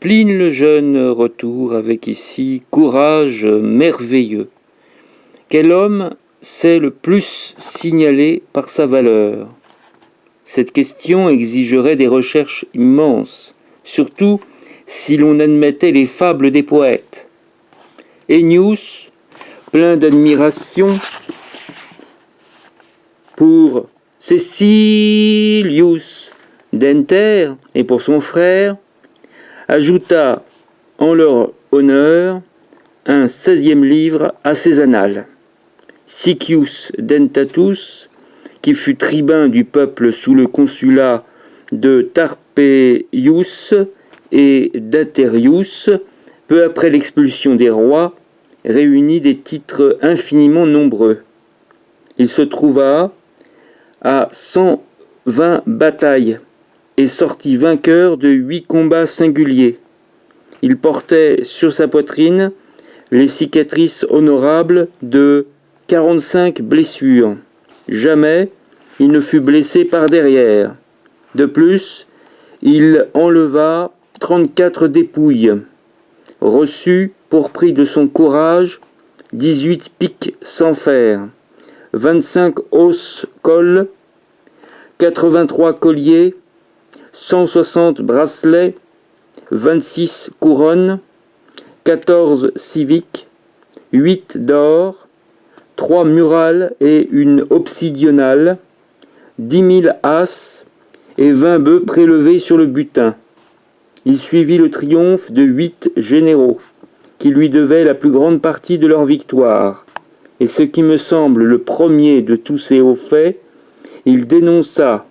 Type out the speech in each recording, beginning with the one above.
Pline le jeune retour avec ici courage merveilleux. Quel homme sait le plus signaler par sa valeur? Cette question exigerait des recherches immenses, surtout si l'on admettait les fables des poètes. Ennius, plein d'admiration pour Cecilius Denter et pour son frère, ajouta en leur honneur un 16e livre à ses annales. Siccius Dentatus, qui fut tribun du peuple sous le consulat de Tarpeius et d'Aterius, peu après l'expulsion des rois, réunit des titres infiniment nombreux. Il se trouva à 120 batailles et sortit vainqueur de 8 combats singuliers. Il portait sur sa poitrine les cicatrices honorables de 45 blessures. Jamais il ne fut blessé par derrière. De plus, il enleva 34 dépouilles, reçut pour prix de son courage 18 piques sans fer, 25 hausses colles, 83 colliers, 160 bracelets, 26 couronnes, 14 civiques, 8 d'or, 3 murales et une obsidionale, 10 000 as et 20 bœufs prélevés sur le butin. Il suivit le triomphe de 8 généraux, qui lui devaient la plus grande partie de leur victoire. Et ce qui me semble le premier de tous ces hauts faits, il dénonça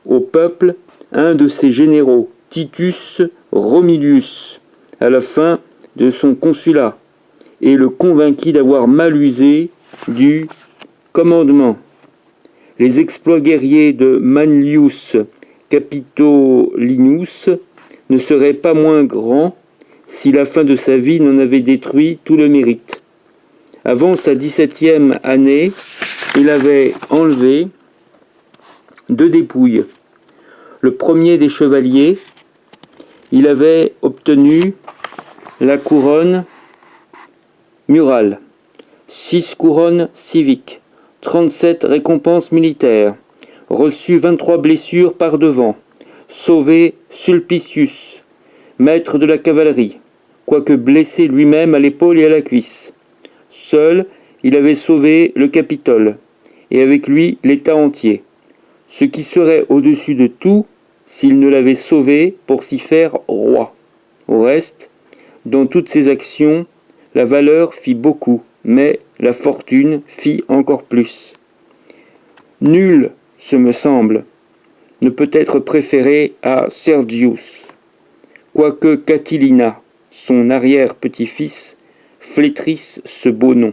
au peuple un de ses généraux, Titus Romilius, à la fin de son consulat, et le convainquit d'avoir mal usé du commandement. Les exploits guerriers de Manlius Capitolinus ne seraient pas moins grands si la fin de sa vie n'en avait détruit tout le mérite. Avant sa 17e année, il avait enlevé 2 dépouilles. Le premier des chevaliers, il avait obtenu la couronne murale, 6 couronnes civiques, 37 récompenses militaires, reçu 23 blessures par devant, sauvé Sulpicius, maître de la cavalerie, quoique blessé lui-même à l'épaule et à la cuisse. Seul, il avait sauvé le Capitole, et avec lui l'État entier, ce qui serait au-dessus de tout s'il ne l'avait sauvé pour s'y faire roi. Au reste, dans toutes ses actions, la valeur fit beaucoup, mais la fortune fit encore plus. Nul, ce me semble, ne peut être préféré à Sergius, quoique Catilina, son arrière-petit-fils, flétrisse ce beau nom.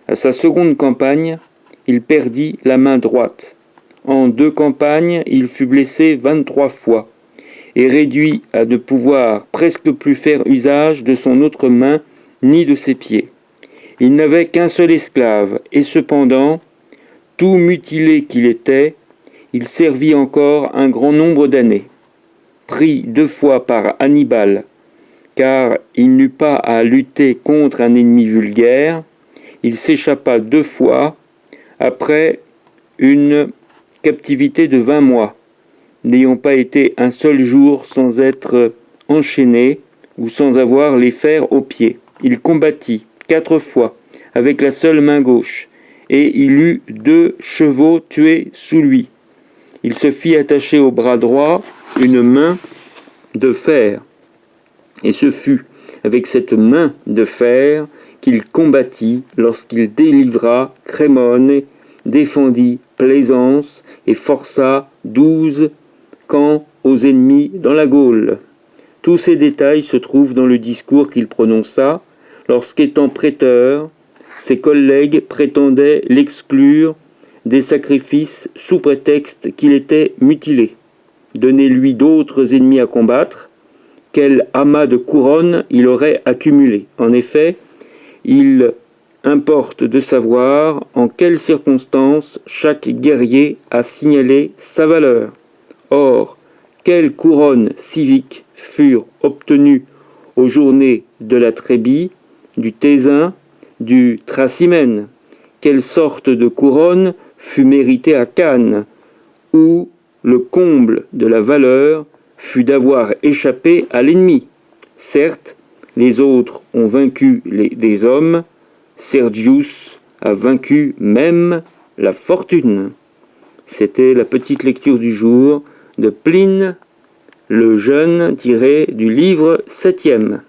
À sa seconde campagne, il perdit la main droite. En 2 campagnes, il fut blessé 23 fois et réduit à ne pouvoir presque plus faire usage de son autre main ni de ses pieds. Il n'avait qu'un seul esclave, et cependant, tout mutilé qu'il était, il servit encore un grand nombre d'années. Pris 2 fois par Hannibal, car il n'eut pas à lutter contre un ennemi vulgaire, il s'échappa 2 fois après une captivité de 20 mois, n'ayant pas été un seul jour sans être enchaîné ou sans avoir les fers aux pieds. Il combattit 4 fois avec la seule main gauche, et il eut 2 chevaux tués sous lui. Il se fit attacher au bras droit une main de fer, et ce fut avec cette main de fer qu'il combattit lorsqu'il délivra Crémone, défendit Plaisance et força 12 camps aux ennemis dans la Gaule. Tous ces détails se trouvent dans le discours qu'il prononça lorsqu'étant préteur, ses collègues prétendaient l'exclure des sacrifices sous prétexte qu'il était mutilé. Donnez-lui d'autres ennemis à combattre, quel amas de couronnes il aurait accumulé. En effet, il importe de savoir en quelles circonstances chaque guerrier a signalé sa valeur. Or, quelle couronne civique furent obtenus aux journées de la Trébie, du Tésin, du Tracymène? Quelle sorte de couronne fut méritée à Cannes, où le comble de la valeur fut d'avoir échappé à l'ennemi? Certes, les autres ont vaincu des hommes, Sergius a vaincu même la fortune. C'était la petite lecture du jour de Pline le Jeune tiré du livre 7e.